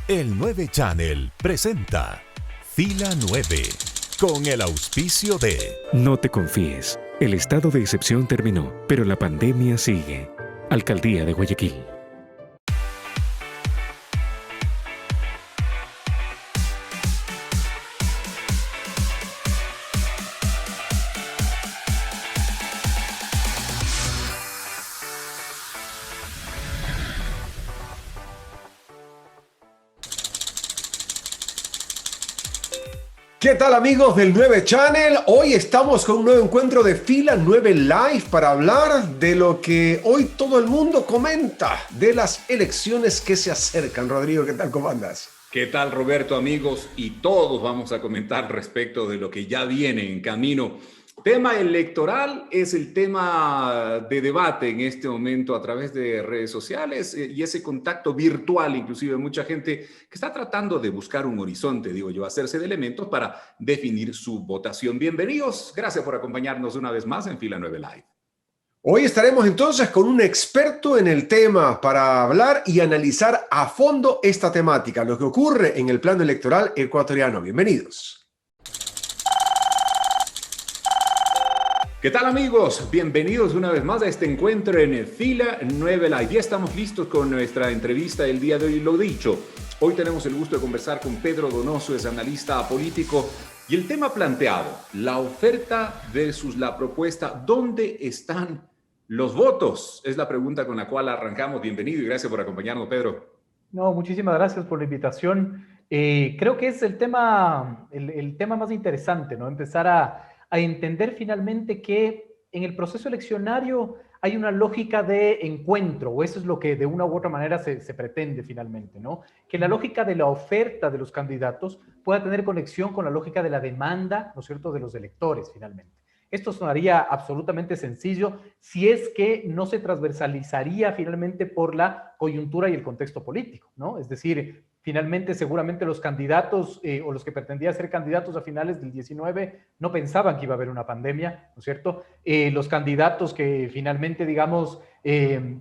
El 9 Channel presenta Fila 9 con el auspicio de... No te confíes. El estado de excepción terminó, pero la pandemia sigue. Alcaldía de Guayaquil. ¿Qué tal amigos del 9 Channel? Hoy estamos con un nuevo encuentro de Fila 9 Live para hablar de lo que hoy todo el mundo comenta, de las elecciones que se acercan. Rodrigo, ¿qué tal? ¿Cómo andas? ¿Qué tal, Roberto, amigos? Y todos vamos a comentar respecto de lo que ya viene en camino. Tema electoral es el tema de debate en este momento a través de redes sociales y ese contacto virtual, inclusive mucha gente que está tratando de buscar un horizonte, digo yo, hacerse de elementos para definir su votación. Bienvenidos, gracias por acompañarnos una vez más en Fila 9 Live. Hoy estaremos entonces con un experto en el tema para hablar y analizar a fondo esta temática, lo que ocurre en el plano electoral ecuatoriano. Bienvenidos. ¿Qué tal amigos? Bienvenidos una vez más a este encuentro en Fila 9 Live. Ya estamos listos con nuestra entrevista del día de hoy. Lo dicho, hoy tenemos el gusto de conversar con Pedro Donoso, es analista político. Y el tema planteado, la oferta versus la propuesta, ¿dónde están los votos? Es la pregunta con la cual arrancamos. Bienvenido y gracias por acompañarnos, Pedro. No, muchísimas gracias por la invitación. Creo que es el tema más interesante, ¿no? Empezar a entender finalmente que en el proceso eleccionario hay una lógica de encuentro, o eso es lo que de una u otra manera se pretende finalmente, ¿no? Que la lógica de la oferta de los candidatos pueda tener conexión con la lógica de la demanda, ¿no es cierto?, de los electores finalmente. Esto sonaría absolutamente sencillo si es que no se transversalizaría finalmente por la coyuntura y el contexto político, ¿no? Es decir, finalmente seguramente los candidatos o los que pretendían ser candidatos a finales del 19 no pensaban que iba a haber una pandemia, ¿no es cierto? Los candidatos que finalmente, digamos,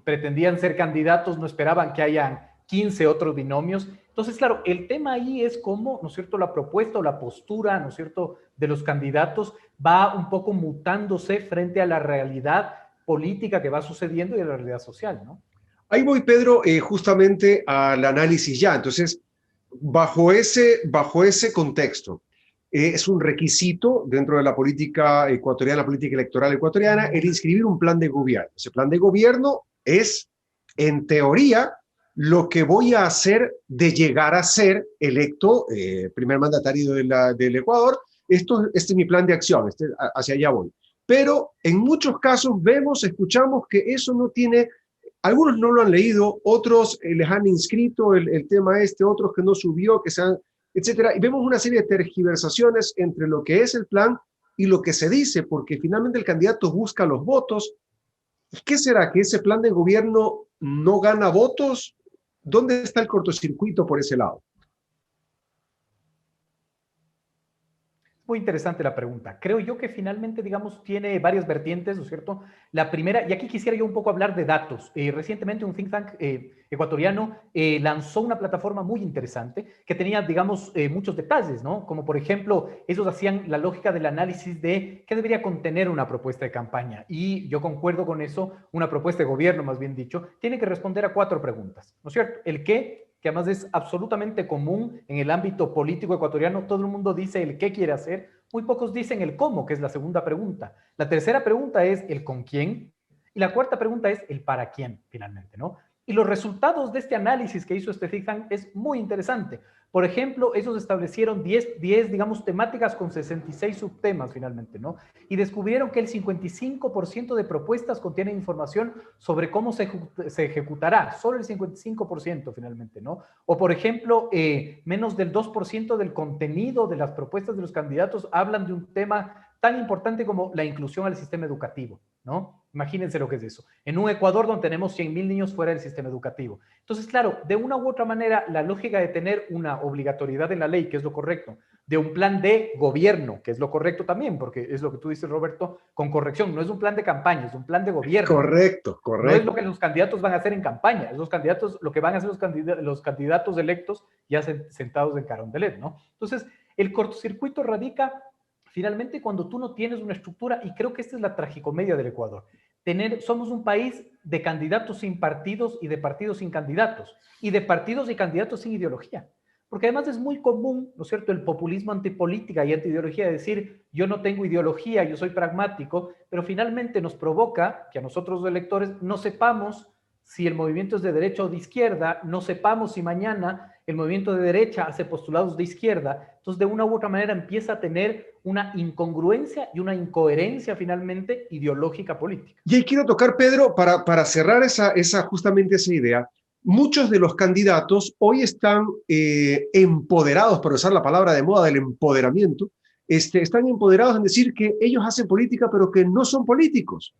pretendían ser candidatos no esperaban que hayan 15 otros binomios. Entonces, claro, el tema ahí es cómo, ¿no es cierto?, la propuesta o la postura, ¿no es cierto?, de los candidatos va un poco mutándose frente a la realidad política que va sucediendo y a la realidad social, ¿no? Ahí voy, Pedro, justamente al análisis ya. Entonces, bajo ese contexto, es un requisito dentro de la política ecuatoriana, la política electoral ecuatoriana, el inscribir un plan de gobierno. Ese plan de gobierno es, en teoría, lo que voy a hacer de llegar a ser electo primer mandatario del Ecuador. Este es mi plan de acción, hacia allá voy. Pero en muchos casos vemos, escuchamos que eso no tiene... Algunos no lo han leído, otros les han inscrito el tema otros que no subió, que sean, etcétera. Y vemos una serie de tergiversaciones entre lo que es el plan y lo que se dice, porque finalmente el candidato busca los votos. ¿Qué será? ¿Que ese plan de gobierno no gana votos? ¿Dónde está el cortocircuito por ese lado? Muy interesante la pregunta. Creo yo que finalmente, digamos, tiene varias vertientes, ¿no es cierto? La primera, y aquí quisiera yo un poco hablar de datos. Recientemente un think tank ecuatoriano lanzó una plataforma muy interesante que tenía, digamos, muchos detalles, ¿no? Como por ejemplo, ellos hacían la lógica del análisis de qué debería contener una propuesta de campaña. Y yo concuerdo con eso, una propuesta de gobierno, más bien dicho, tiene que responder a 4 preguntas, ¿no es cierto? El qué, que además es absolutamente común en el ámbito político ecuatoriano, todo el mundo dice el qué quiere hacer, muy pocos dicen el cómo, que es la segunda pregunta. La tercera pregunta es el con quién, y la cuarta pregunta es el para quién, finalmente, ¿no? Y los resultados de este análisis que hizo este think tank es muy interesante. Por ejemplo, ellos establecieron 10 digamos, temáticas con 66 subtemas finalmente, ¿no? Y descubrieron que el 55% de propuestas contienen información sobre cómo se ejecutará, solo el 55% finalmente, ¿no? O, por ejemplo, menos del 2% del contenido de las propuestas de los candidatos hablan de un tema tan importante como la inclusión al sistema educativo, ¿no? Imagínense lo que es eso. En un Ecuador donde tenemos 100,000 niños fuera del sistema educativo. Entonces, claro, de una u otra manera, la lógica de tener una obligatoriedad en la ley, que es lo correcto, de un plan de gobierno, que es lo correcto también, porque es lo que tú dices, Roberto, con corrección, no es un plan de campaña, es un plan de gobierno. Correcto, correcto. No es lo que los candidatos van a hacer en campaña, es lo que van a hacer los candidatos electos ya sentados en Carondelet, ¿no? Entonces, el cortocircuito radica finalmente cuando tú no tienes una estructura, y creo que esta es la tragicomedia del Ecuador. Somos un país de candidatos sin partidos y de partidos sin candidatos, y de partidos y candidatos sin ideología. Porque además es muy común, ¿no es cierto?, el populismo antipolítica y antiideología, de decir, yo no tengo ideología, yo soy pragmático, pero finalmente nos provoca que a nosotros los electores no sepamos si el movimiento es de derecha o de izquierda, no sepamos si mañana el movimiento de derecha hace postulados de izquierda. Entonces, de una u otra manera empieza a tener una incongruencia y una incoherencia finalmente ideológica política. Y ahí quiero tocar, Pedro, para cerrar justamente esa idea. Muchos de los candidatos hoy están empoderados, por usar la palabra de moda del empoderamiento, están empoderados en decir que ellos hacen política, pero que no son políticos.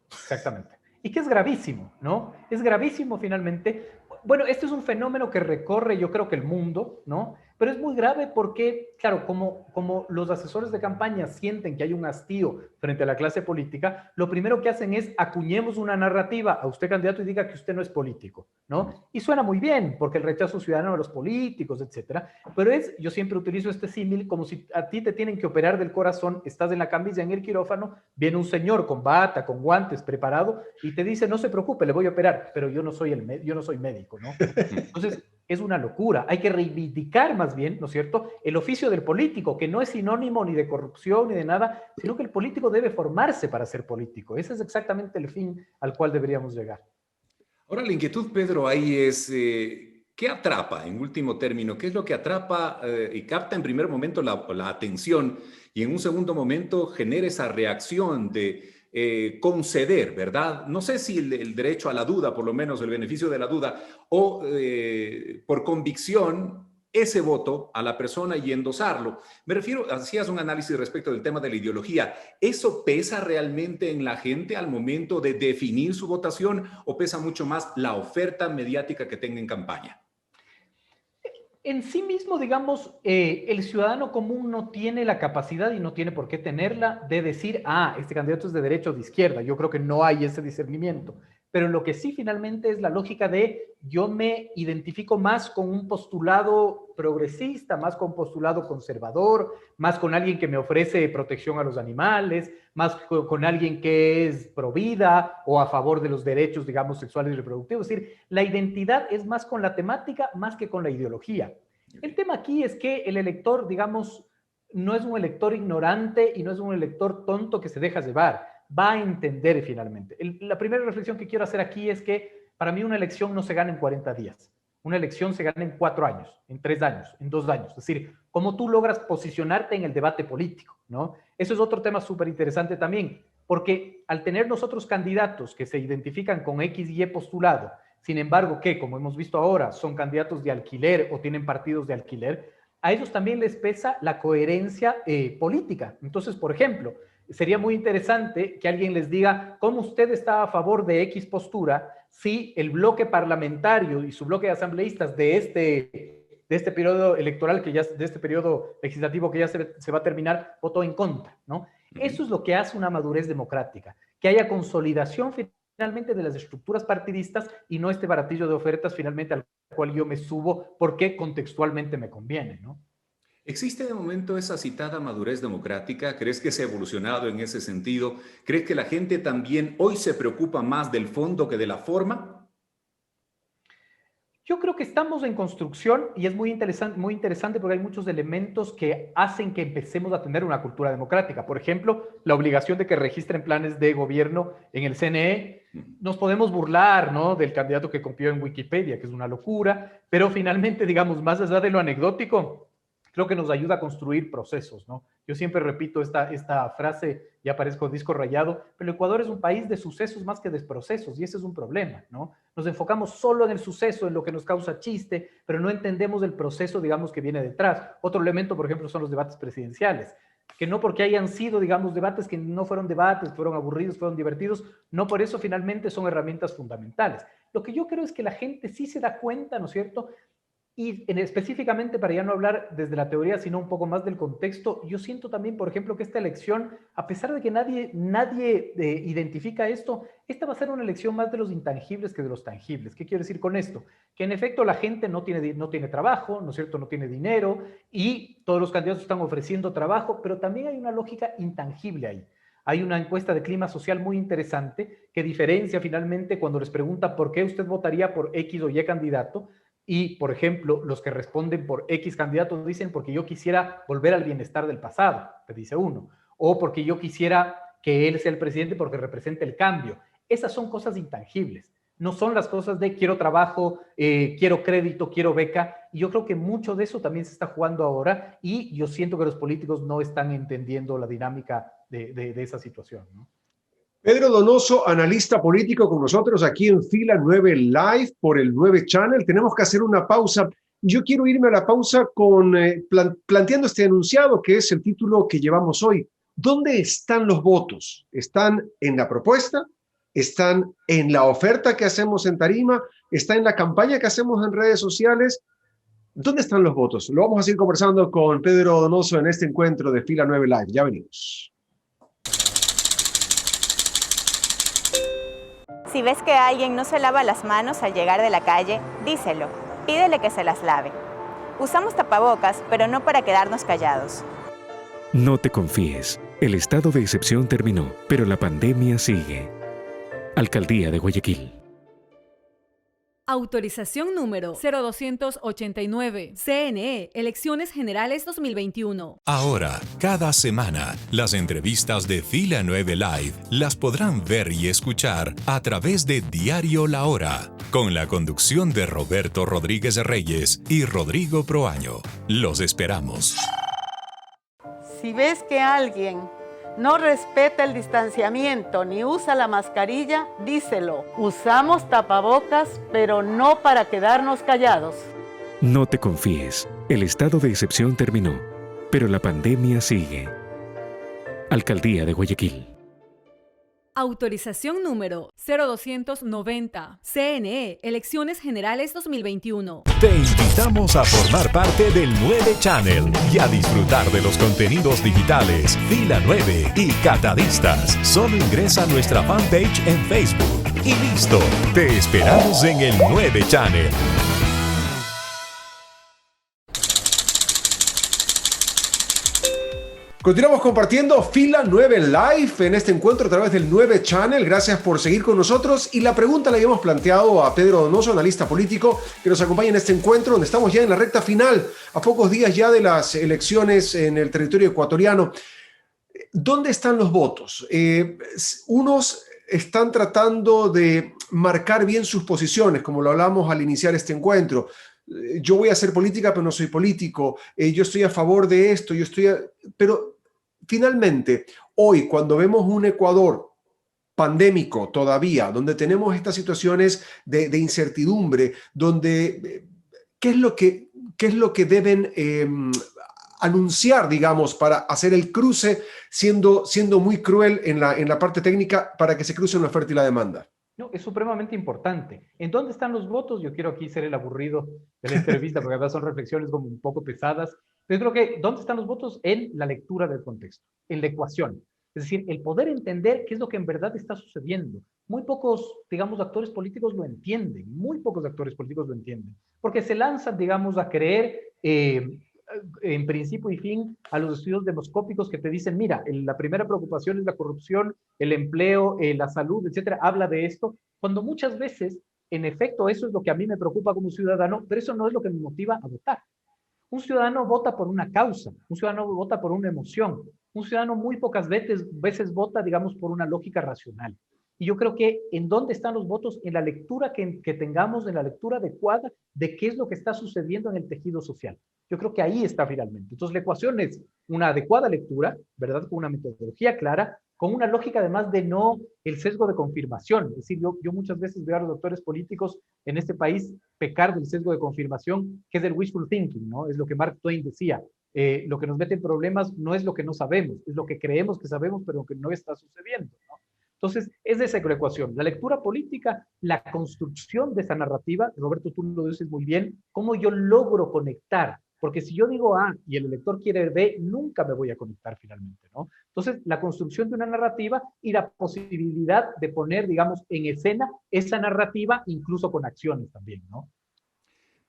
Exactamente. Y que es gravísimo, ¿no? Es gravísimo finalmente. Bueno, este es un fenómeno que recorre, yo creo que el mundo, ¿no? Pero es muy grave porque, claro, como los asesores de campaña sienten que hay un hastío frente a la clase política, lo primero que hacen es acuñemos una narrativa a usted, candidato, y diga que usted no es político, ¿no? Y suena muy bien, porque el rechazo ciudadano a los políticos, etcétera, pero yo siempre utilizo este símil como si a ti te tienen que operar del corazón, estás en la camilla, en el quirófano, viene un señor con bata, con guantes, preparado, y te dice, no se preocupe, le voy a operar, pero yo no soy médico, ¿no? Entonces, es una locura. Hay que reivindicar más bien, ¿no es cierto?, el oficio del político, que no es sinónimo ni de corrupción ni de nada, sino que el político debe formarse para ser político. Ese es exactamente el fin al cual deberíamos llegar. Ahora, la inquietud, Pedro, ahí es, ¿qué atrapa en último término? ¿Qué es lo que atrapa y capta en primer momento la atención y en un segundo momento genera esa reacción de conceder, ¿verdad? No sé si el derecho a la duda, por lo menos el beneficio de la duda, o por convicción, ese voto a la persona y endosarlo. Me refiero, hacías un análisis respecto del tema de la ideología. ¿Eso pesa realmente en la gente al momento de definir su votación o pesa mucho más la oferta mediática que tenga en campaña? En sí mismo, digamos, el ciudadano común no tiene la capacidad y no tiene por qué tenerla de decir, este candidato es de derecha o de izquierda. Yo creo que no hay ese discernimiento. Pero lo que sí finalmente es la lógica de yo me identifico más con un postulado progresista, más con un postulado conservador, más con alguien que me ofrece protección a los animales, más con alguien que es pro vida o a favor de los derechos, digamos, sexuales y reproductivos. Es decir, la identidad es más con la temática más que con la ideología. El tema aquí es que el elector, digamos, no es un elector ignorante y no es un elector tonto que se deja llevar. Va a entender finalmente. La primera reflexión que quiero hacer aquí es que para mí una elección no se gana en 40 días. Una elección se gana en 4 años, en 3 años, en 2 años. Es decir, cómo tú logras posicionarte en el debate político, ¿no? Eso es otro tema súper interesante también, porque al tener nosotros candidatos que se identifican con X y Y postulado, sin embargo, que como hemos visto ahora, son candidatos de alquiler o tienen partidos de alquiler, a ellos también les pesa la coherencia política. Entonces, por ejemplo, sería muy interesante que alguien les diga cómo usted está a favor de X postura si el bloque parlamentario y su bloque de asambleístas de este periodo electoral, de este periodo legislativo que ya se va a terminar, votó en contra, ¿no? Eso es lo que hace una madurez democrática, que haya consolidación finalmente de las estructuras partidistas y no este baratillo de ofertas finalmente al cual yo me subo porque contextualmente me conviene, ¿no? ¿Existe de momento esa citada madurez democrática? ¿Crees que se ha evolucionado en ese sentido? ¿Crees que la gente también hoy se preocupa más del fondo que de la forma? Yo creo que estamos en construcción y es muy interesante porque hay muchos elementos que hacen que empecemos a tener una cultura democrática. Por ejemplo, la obligación de que registren planes de gobierno en el CNE. Nos podemos burlar, ¿no?, del candidato que copió en Wikipedia, que es una locura, pero finalmente, digamos, más allá de lo anecdótico, creo que nos ayuda a construir procesos, ¿no? Yo siempre repito esta frase, ya parezco disco rayado, pero el Ecuador es un país de sucesos más que de procesos, y ese es un problema, ¿no? Nos enfocamos solo en el suceso, en lo que nos causa chiste, pero no entendemos el proceso, digamos, que viene detrás. Otro elemento, por ejemplo, son los debates presidenciales. que no porque hayan sido, digamos, debates que no fueron debates, fueron aburridos, fueron divertidos, no por eso finalmente son herramientas fundamentales. Lo que yo creo es que la gente sí se da cuenta, ¿no es cierto? Y específicamente, para ya no hablar desde la teoría, sino un poco más del contexto, yo siento también, por ejemplo, que esta elección, a pesar de que nadie identifica esto, esta va a ser una elección más de los intangibles que de los tangibles. ¿Qué quiero decir con esto? Que en efecto la gente no tiene trabajo, ¿no es cierto? No tiene dinero y todos los candidatos están ofreciendo trabajo, pero también hay una lógica intangible ahí. Hay una encuesta de clima social muy interesante que diferencia finalmente cuando les pregunta por qué usted votaría por X o Y candidato. Y, por ejemplo, los que responden por X candidatos dicen porque yo quisiera volver al bienestar del pasado, te dice uno, o porque yo quisiera que él sea el presidente porque representa el cambio. Esas son cosas intangibles, no son las cosas de quiero trabajo, quiero crédito, quiero beca, y yo creo que mucho de eso también se está jugando ahora, y yo siento que los políticos no están entendiendo la dinámica de esa situación, ¿no? Pedro Donoso, analista político con nosotros aquí en Fila 9 Live por el 9 Channel. Tenemos que hacer una pausa. Yo quiero irme a la pausa con planteando este enunciado que es el título que llevamos hoy. ¿Dónde están los votos? ¿Están en la propuesta? ¿Están en la oferta que hacemos en tarima? ¿Está en la campaña que hacemos en redes sociales? ¿Dónde están los votos? Lo vamos a seguir conversando con Pedro Donoso en este encuentro de Fila 9 Live. Ya venimos. Si ves que alguien no se lava las manos al llegar de la calle, díselo. Pídele que se las lave. Usamos tapabocas, pero no para quedarnos callados. No te confíes. El estado de excepción terminó, pero la pandemia sigue. Alcaldía de Guayaquil. Autorización número 0289. CNE, Elecciones Generales 2021. Ahora, cada semana, las entrevistas de Fila 9 Live las podrán ver y escuchar a través de Diario La Hora, con la conducción de Roberto Rodríguez Reyes y Rodrigo Proaño. Los esperamos. Si ves que alguien no respeta el distanciamiento ni usa la mascarilla, díselo. Usamos tapabocas, pero no para quedarnos callados. No te confíes. El estado de excepción terminó, pero la pandemia sigue. Alcaldía de Guayaquil. Autorización número 0290. CNE, Elecciones Generales 2021. Te invitamos a formar parte del 9 Channel y a disfrutar de los contenidos digitales Fila 9 y Catadistas. Solo ingresa a nuestra fanpage en Facebook y listo. Te esperamos en el 9 Channel. Continuamos compartiendo Fila 9 Live en este encuentro a través del 9 Channel. Gracias por seguir con nosotros. Y la pregunta la habíamos planteado a Pedro Donoso, analista político, que nos acompaña en este encuentro, donde estamos ya en la recta final, a pocos días ya de las elecciones en el territorio ecuatoriano. ¿Dónde están los votos? Unos están tratando de marcar bien sus posiciones, como lo hablamos al iniciar este encuentro. Yo voy a hacer política, pero no soy político. Yo estoy a favor de esto, pero finalmente, hoy, cuando vemos un Ecuador pandémico todavía, donde tenemos estas situaciones de incertidumbre, donde ¿qué es lo que deben anunciar, digamos, para hacer el cruce, siendo muy cruel en la parte técnica para que se crucen la oferta y la demanda? No, es supremamente importante. ¿En dónde están los votos? Yo quiero aquí ser el aburrido de la entrevista, porque además son reflexiones como un poco pesadas. Pero creo que, ¿dónde están los votos? En la lectura del contexto, en la ecuación. Es decir, el poder entender qué es lo que en verdad está sucediendo. Muy pocos, digamos, actores políticos lo entienden. Muy pocos actores políticos lo entienden. Porque se lanzan, digamos, a creer, en principio y fin, a los estudios demoscópicos que te dicen, mira, la primera preocupación es la corrupción, el empleo, la salud, etcétera, habla de esto, cuando muchas veces, en efecto, eso es lo que a mí me preocupa como ciudadano, pero eso no es lo que me motiva a votar. Un ciudadano vota por una causa, un ciudadano vota por una emoción, un ciudadano muy pocas veces vota, digamos, por una lógica racional. Y yo creo que ¿en dónde están los votos? En la lectura que tengamos, en la lectura adecuada de qué es lo que está sucediendo en el tejido social. Yo creo que ahí está finalmente. Entonces la ecuación es una adecuada lectura, ¿verdad? Con una metodología clara, con una lógica además de no el sesgo de confirmación. Es decir, yo muchas veces veo a los doctores políticos en este país pecar del sesgo de confirmación, que es el wishful thinking, ¿no? Es lo que Mark Twain decía. Lo que nos mete en problemas no es lo que no sabemos, es lo que creemos que sabemos, pero que no está sucediendo, ¿no? Entonces, es esa ecuación. La lectura política, la construcción de esa narrativa, Roberto, tú lo dices muy bien, cómo yo logro conectar. Porque si yo digo A y el elector quiere B, nunca me voy a conectar finalmente, ¿no? Entonces, la construcción de una narrativa y la posibilidad de poner, digamos, en escena esa narrativa, incluso con acciones también, ¿no?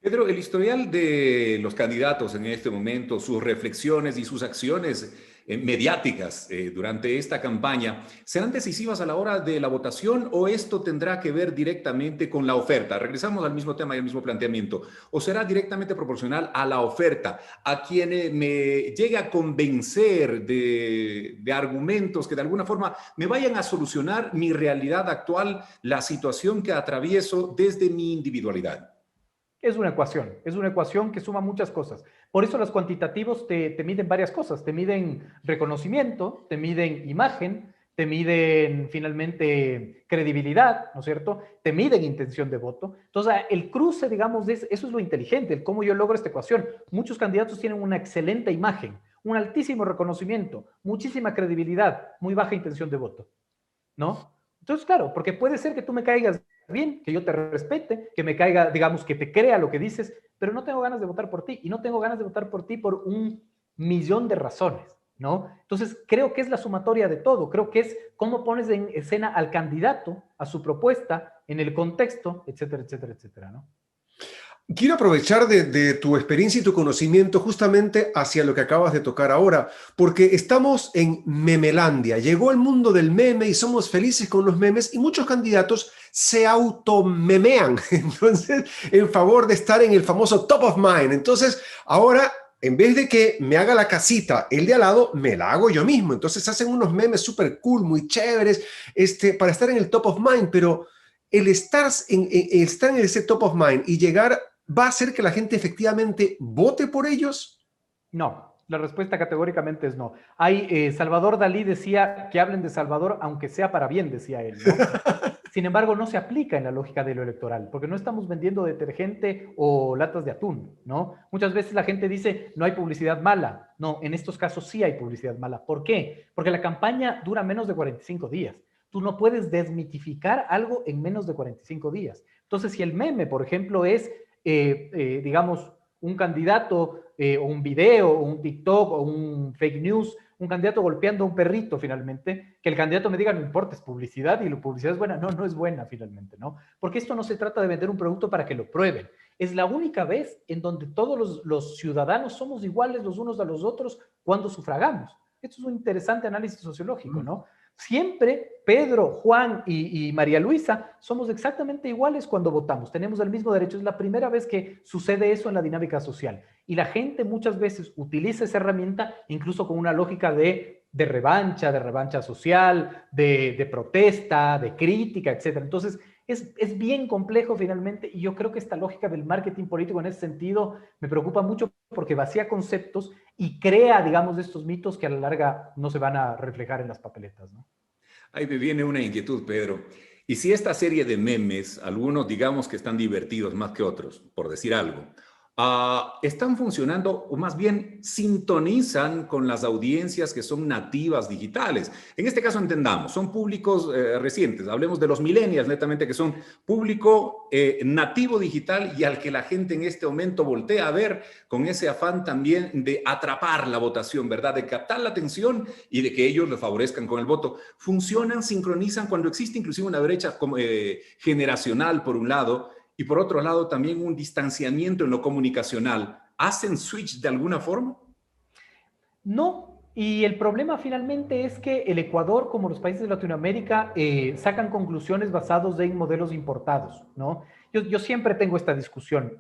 Pedro, el historial de los candidatos en este momento, sus reflexiones y sus acciones mediáticas durante esta campaña, ¿serán decisivas a la hora de la votación o esto tendrá que ver directamente con la oferta? Regresamos al mismo tema y al mismo planteamiento. ¿O será directamente proporcional a la oferta, a quien me llegue a convencer de argumentos que de alguna forma me vayan a solucionar mi realidad actual, la situación que atravieso desde mi individualidad? Es una ecuación que suma muchas cosas. Por eso los cuantitativos te miden varias cosas, te miden reconocimiento, te miden imagen, te miden finalmente credibilidad, ¿no es cierto? Te miden intención de voto. Entonces, el cruce, digamos, eso es lo inteligente, el cómo yo logro esta ecuación. Muchos candidatos tienen una excelente imagen, un altísimo reconocimiento, muchísima credibilidad, muy baja intención de voto, ¿no? Entonces, claro, porque puede ser que tú me caigas bien, que yo te respete, que me caiga, digamos, que te crea lo que dices, pero no tengo ganas de votar por ti, y no tengo ganas de votar por ti por 1.000.000 de razones, ¿no? Entonces, creo que es la sumatoria de todo, creo que es cómo pones en escena al candidato, a su propuesta, en el contexto, etcétera, etcétera, etcétera, ¿no? Quiero aprovechar de tu experiencia y tu conocimiento justamente hacia lo que acabas de tocar ahora, porque estamos en memelandia. Llegó el mundo del meme y somos felices con los memes y muchos candidatos se automemean, entonces, en favor de estar en el famoso top of mind. Entonces, ahora, en vez de que me haga la casita el de al lado, me la hago yo mismo. Entonces, hacen unos memes súper cool, muy chéveres, para estar en el top of mind, pero el estar en ese top of mind y llegar ¿va a hacer que la gente efectivamente vote por ellos? No, la respuesta categóricamente es no. Salvador Dalí decía que hablen de Salvador, aunque sea para bien, decía él, ¿no? Sin embargo, no se aplica en la lógica de lo electoral, porque no estamos vendiendo detergente o latas de atún, ¿no? Muchas veces la gente dice, no hay publicidad mala. No, en estos casos sí hay publicidad mala. ¿Por qué? Porque la campaña dura menos de 45 días. Tú no puedes desmitificar algo en menos de 45 días. Entonces, si el meme, por ejemplo, es digamos, un candidato o un video o un TikTok o un fake news, un candidato golpeando a un perrito finalmente, que el candidato me diga, no importa, es publicidad y la publicidad es buena. No, no es buena finalmente, ¿no? Porque esto no se trata de vender un producto para que lo prueben. Es la única vez en donde todos los ciudadanos somos iguales los unos a los otros cuando sufragamos. Esto es un interesante análisis sociológico, ¿no? Siempre Pedro, Juan y María Luisa somos exactamente iguales cuando votamos, tenemos el mismo derecho, es la primera vez que sucede eso en la dinámica social y la gente muchas veces utiliza esa herramienta incluso con una lógica de revancha social, de protesta, de crítica, etc. Entonces es bien complejo finalmente y yo creo que esta lógica del marketing político en ese sentido me preocupa mucho porque vacía conceptos y crea, digamos, estos mitos que a la larga no se van a reflejar en las papeletas, ¿no? Ahí me viene una inquietud, Pedro. Y si esta serie de memes, algunos digamos que están divertidos más que otros, por decir algo, están funcionando o más bien sintonizan con las audiencias que son nativas digitales. En este caso entendamos, son públicos recientes, hablemos de los millennials netamente, que son público nativo digital y al que la gente en este momento voltea a ver con ese afán también de atrapar la votación, ¿verdad? De captar la atención y de que ellos le favorezcan con el voto. Funcionan, sincronizan cuando existe inclusive una brecha generacional por un lado, y por otro lado también un distanciamiento en lo comunicacional. ¿Hacen switch de alguna forma? No, y el problema finalmente es que el Ecuador, como los países de Latinoamérica, sacan conclusiones basadas en modelos importados, ¿no? Yo siempre tengo esta discusión.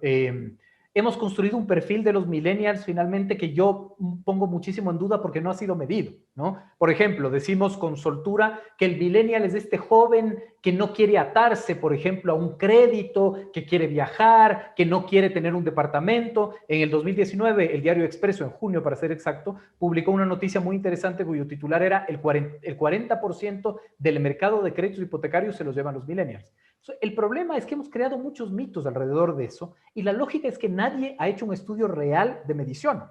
Hemos construido un perfil de los millennials finalmente que yo pongo muchísimo en duda porque no ha sido medido, ¿no? Por ejemplo, decimos con soltura que el millennial es este joven que no quiere atarse, por ejemplo, a un crédito, que quiere viajar, que no quiere tener un departamento. En el 2019, el diario Expreso, en junio para ser exacto, publicó una noticia muy interesante cuyo titular era el 40% del mercado de créditos hipotecarios se los llevan los millennials. El problema es que hemos creado muchos mitos alrededor de eso y la lógica es que nadie ha hecho un estudio real de medición.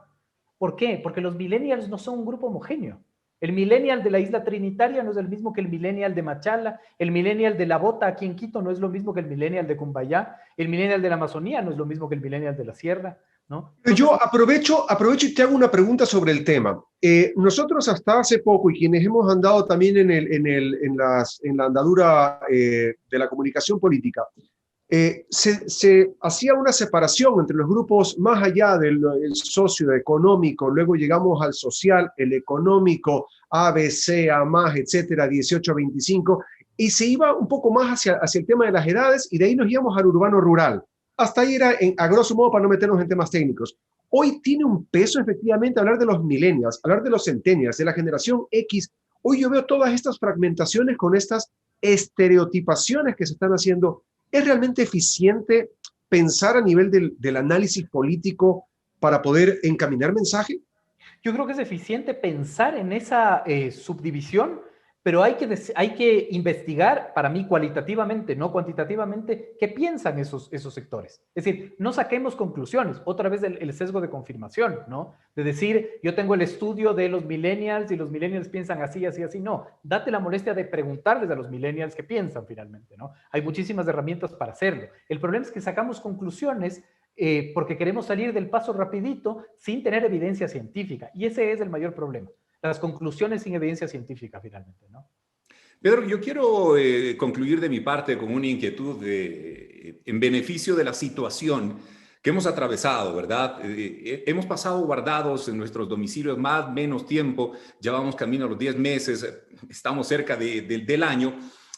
¿Por qué? Porque los millennials no son un grupo homogéneo. El millennial de la isla Trinitaria no es el mismo que el millennial de Machala, el millennial de La Bota aquí en Quito no es lo mismo que el millennial de Cumbayá, el millennial de la Amazonía no es lo mismo que el millennial de la Sierra, ¿no? Entonces, yo aprovecho y te hago una pregunta sobre el tema. Nosotros hasta hace poco, y quienes hemos andado también en la andadura de la comunicación política, se hacía una separación entre los grupos más allá del socioeconómico, luego llegamos al social, el económico, A, B, C, A+, etcétera, 18 a 25, y se iba un poco más hacia el tema de las edades, y de ahí nos íbamos al urbano-rural. Hasta ahí era, a grosso modo, para no meternos en temas técnicos. Hoy tiene un peso, efectivamente, hablar de los millennials, hablar de los centennials, de la generación X. Hoy yo veo todas estas fragmentaciones con estas estereotipaciones que se están haciendo. ¿Es realmente eficiente pensar a nivel del análisis político para poder encaminar mensaje? yo creo que es eficiente pensar en esa subdivisión, pero hay que investigar, para mí, cualitativamente, no cuantitativamente, qué piensan esos sectores. Es decir, no saquemos conclusiones. Otra vez el sesgo de confirmación, ¿no? De decir, yo tengo el estudio de los millennials y los millennials piensan así, así, así. No, date la molestia de preguntarles a los millennials qué piensan finalmente, ¿no? Hay muchísimas herramientas para hacerlo. El problema es que sacamos conclusiones porque queremos salir del paso rapidito sin tener evidencia científica. Y ese es el mayor problema. Las conclusiones sin evidencia científica, finalmente, ¿no? Pedro, yo quiero concluir de mi parte con una inquietud en beneficio de la situación que hemos atravesado, ¿verdad? Hemos pasado guardados en nuestros domicilios más o menos tiempo, ya vamos camino a los 10 meses, estamos cerca del año,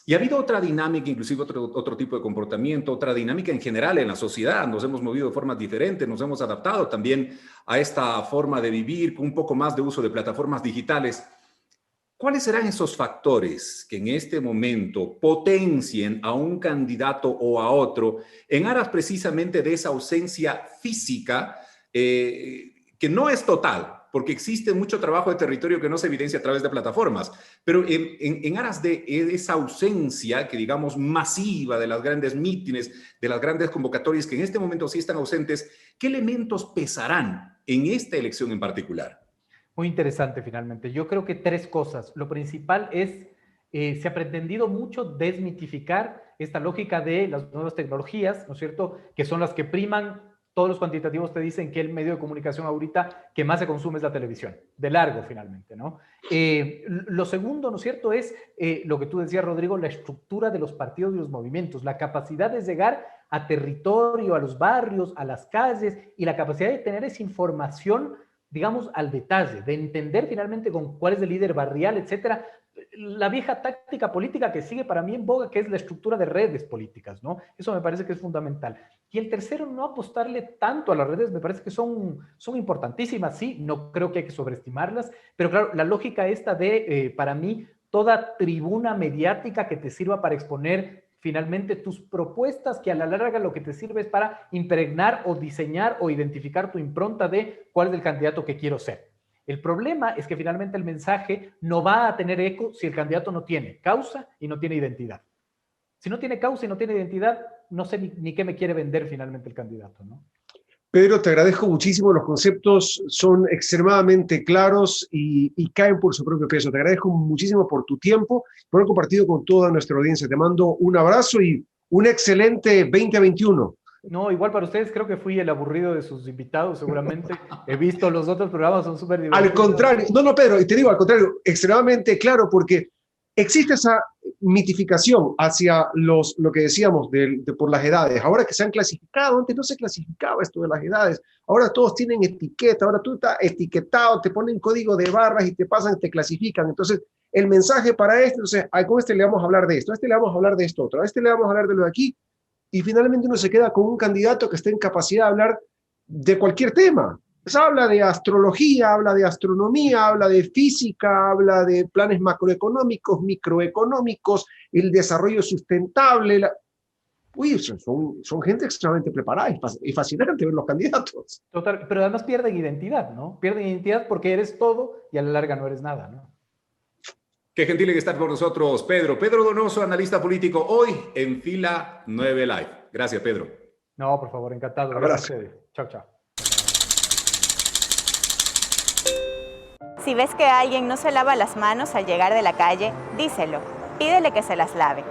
y ha habido otra dinámica, inclusive otro tipo de comportamiento, otra dinámica en general en la sociedad. Nos hemos movido de formas diferentes, nos hemos adaptado también a esta forma de vivir con un poco más de uso de plataformas digitales. ¿Cuáles serán esos factores que en este momento potencien a un candidato o a otro en aras precisamente de esa ausencia física que no es total? Porque existe mucho trabajo de territorio que no se evidencia a través de plataformas, pero en aras de esa ausencia, que digamos masiva, de las grandes mítines, de las grandes convocatorias que en este momento sí están ausentes, ¿qué elementos pesarán en esta elección en particular? Muy interesante, finalmente. Yo creo que 3 cosas. Lo principal es, se ha pretendido mucho desmitificar esta lógica de las nuevas tecnologías, ¿no es cierto?, que son las que priman. Todos los cuantitativos te dicen que el medio de comunicación ahorita que más se consume es la televisión, de largo finalmente, ¿no? Lo segundo, ¿no es cierto?, es lo que tú decías, Rodrigo, la estructura de los partidos y los movimientos, la capacidad de llegar a territorio, a los barrios, a las calles, y la capacidad de tener esa información, digamos, al detalle, de entender finalmente con cuál es el líder barrial, etcétera. La vieja táctica política que sigue para mí en boga, que es la estructura de redes políticas, ¿no? Eso me parece que es fundamental. Y el tercero, no apostarle tanto a las redes, me parece que son importantísimas, sí, no creo que hay que sobreestimarlas, pero claro, la lógica esta de, para mí, toda tribuna mediática que te sirva para exponer finalmente tus propuestas, que a la larga lo que te sirve es para impregnar o diseñar o identificar tu impronta de cuál es el candidato que quiero ser. El problema es que finalmente el mensaje no va a tener eco si el candidato no tiene causa y no tiene identidad. Si no tiene causa y no tiene identidad, no sé ni qué me quiere vender finalmente el candidato, ¿no? Pedro, te agradezco muchísimo. Los conceptos son extremadamente claros y caen por su propio peso. Te agradezco muchísimo por tu tiempo, por haber compartido con toda nuestra audiencia. Te mando un abrazo y un excelente 2021. No, igual para ustedes, creo que fui el aburrido de sus invitados, seguramente. He visto los otros programas, son súper divertidos. Al contrario, no, Pedro, y te digo al contrario, extremadamente claro, porque existe esa mitificación hacia lo que decíamos por las edades. Ahora que se han clasificado, antes no se clasificaba esto de las edades. Ahora todos tienen etiqueta, ahora tú estás etiquetado, te ponen código de barras y te pasan, te clasifican. Entonces, el mensaje para entonces, con este le vamos a hablar de esto, a este le vamos a hablar de esto otro, a este le vamos a hablar de lo de aquí. Y finalmente uno se queda con un candidato que esté en capacidad de hablar de cualquier tema. Pues habla de astrología, habla de astronomía, habla de física, habla de planes macroeconómicos, microeconómicos, el desarrollo sustentable. Son gente extremadamente preparada y fascinante ver los candidatos. Total, pero además pierden identidad, ¿no? Pierden identidad porque eres todo y a la larga no eres nada, ¿no? Qué gentil que estar con nosotros, Pedro. Pedro Donoso, analista político, hoy en Fila 9 Live. Gracias, Pedro. No, por favor, encantado. Abrazo. Gracias a ustedes. Chao, chao. Si ves que alguien no se lava las manos al llegar de la calle, díselo. Pídele que se las lave.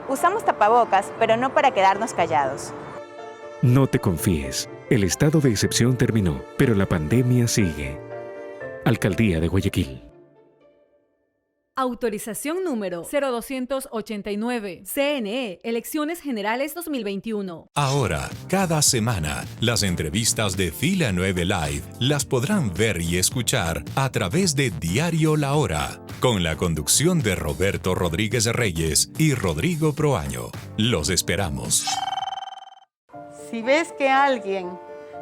Usamos tapabocas, pero no para quedarnos callados. No te confíes. El estado de excepción terminó, pero la pandemia sigue. Alcaldía de Guayaquil. Autorización número 0289. CNE, Elecciones Generales 2021. Ahora, cada semana, las entrevistas de Fila 9 Live las podrán ver y escuchar a través de Diario La Hora, con la conducción de Roberto Rodríguez Reyes y Rodrigo Proaño. Los esperamos. Si ves que alguien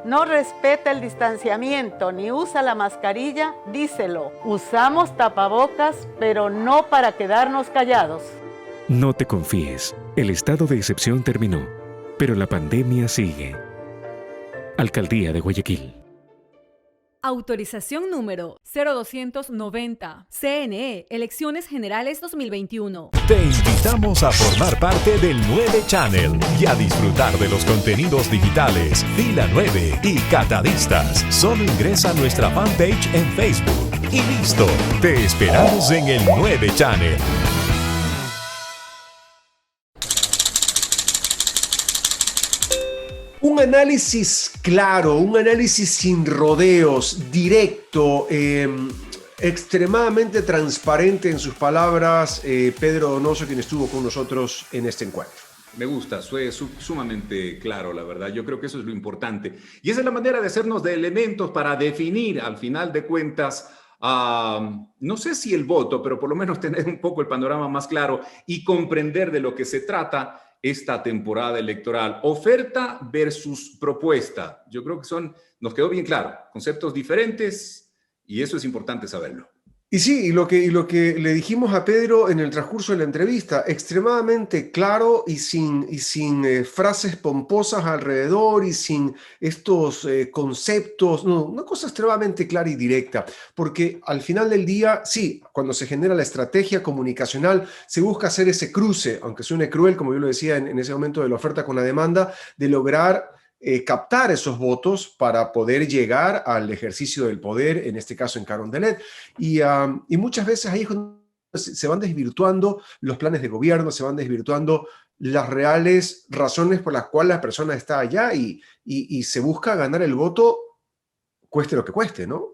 no respeta el distanciamiento ni usa la mascarilla, díselo. Usamos tapabocas, pero no para quedarnos callados. No te confíes. El estado de excepción terminó, pero la pandemia sigue. Alcaldía de Guayaquil. Autorización número 0290. CNE, Elecciones Generales 2021. Te invitamos a formar parte del 9 Channel y a disfrutar de los contenidos digitales Fila 9 y Catadistas. Solo ingresa a nuestra fanpage en Facebook y listo. Te esperamos en el 9 Channel. Un análisis claro, un análisis sin rodeos, directo, extremadamente transparente en sus palabras, Pedro Donoso, quien estuvo con nosotros en este encuentro. Me gusta, fue sumamente claro, la verdad. Yo creo que eso es lo importante. Y esa es la manera de hacernos de elementos para definir, al final de cuentas, no sé si el voto, pero por lo menos tener un poco el panorama más claro y comprender de lo que se trata esta temporada electoral. Oferta versus propuesta. Yo creo que nos quedó bien claro, conceptos diferentes y eso es importante saberlo. Y sí, y lo que le dijimos a Pedro en el transcurso de la entrevista, extremadamente claro y sin frases pomposas alrededor y sin estos conceptos, no, una cosa extremadamente clara y directa, porque al final del día, sí, cuando se genera la estrategia comunicacional, se busca hacer ese cruce, aunque suene cruel, como yo lo decía en ese momento de la oferta con la demanda, de lograr captar esos votos para poder llegar al ejercicio del poder, en este caso en Carondelet. Y muchas veces ahí se van desvirtuando los planes de gobierno, se van desvirtuando las reales razones por las cuales la persona está allá y se busca ganar el voto cueste lo que cueste, ¿no?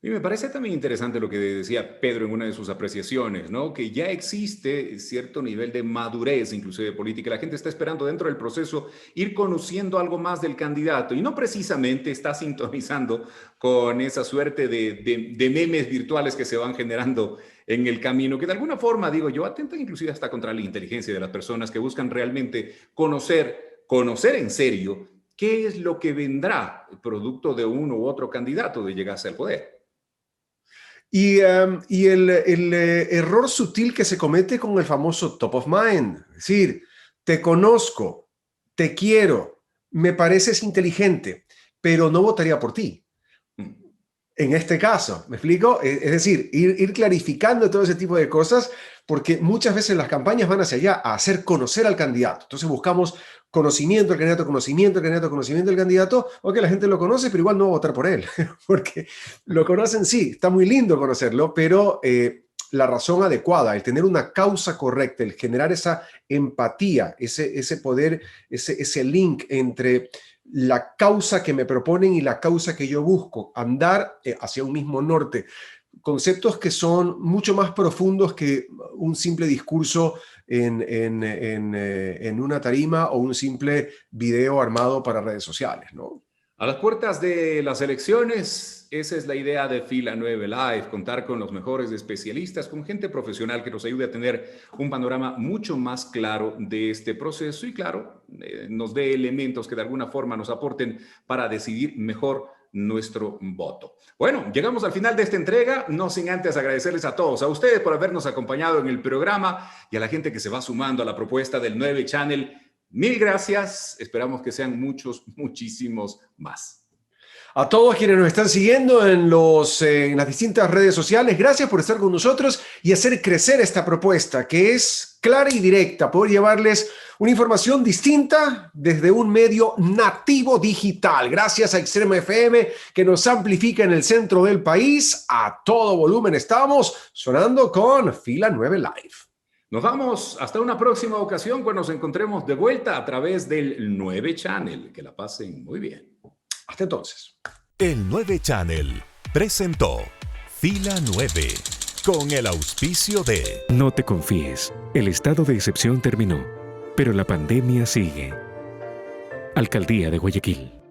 Y me parece también interesante lo que decía Pedro en una de sus apreciaciones, ¿no? Que ya existe cierto nivel de madurez, inclusive política. La gente está esperando dentro del proceso ir conociendo algo más del candidato y no precisamente está sintonizando con esa suerte de memes virtuales que se van generando en el camino, que de alguna forma, digo yo, atentan inclusive hasta contra la inteligencia de las personas que buscan realmente conocer en serio qué es lo que vendrá producto de uno u otro candidato de llegarse al poder. Y el error sutil que se comete con el famoso top of mind, es decir, te conozco, te quiero, me pareces inteligente, pero no votaría por ti. En este caso, ¿me explico? Es decir, ir clarificando todo ese tipo de cosas, porque muchas veces las campañas van hacia allá, a hacer conocer al candidato. Entonces buscamos conocimiento del candidato, conocimiento del candidato, o que la gente lo conoce, pero igual no va a votar por él, porque lo conocen, sí, está muy lindo conocerlo, pero la razón adecuada, el tener una causa correcta, el generar esa empatía, ese poder, ese link entre la causa que me proponen y la causa que yo busco, andar hacia un mismo norte, conceptos que son mucho más profundos que un simple discurso en una tarima o un simple video armado para redes sociales, ¿no? A las puertas de las elecciones, esa es la idea de Fila 9 Live, contar con los mejores especialistas, con gente profesional que nos ayude a tener un panorama mucho más claro de este proceso y, claro, nos dé elementos que de alguna forma nos aporten para decidir mejor nuestro voto. Bueno, llegamos al final de esta entrega, no sin antes agradecerles a todos, a ustedes por habernos acompañado en el programa y a la gente que se va sumando a la propuesta del 9 Channel. Mil gracias, esperamos que sean muchísimos más. A todos quienes nos están siguiendo en las distintas redes sociales, gracias por estar con nosotros y hacer crecer esta propuesta que es clara y directa, poder llevarles una información distinta desde un medio nativo digital. Gracias a Extrema FM, que nos amplifica en el centro del país. A todo volumen estamos sonando con Fila 9 Live. Nos vamos hasta una próxima ocasión cuando nos encontremos de vuelta a través del 9 Channel. Que la pasen muy bien. Hasta entonces. El 9 Channel presentó Fila 9 con el auspicio de... No te confíes, el estado de excepción terminó, pero la pandemia sigue. Alcaldía de Guayaquil.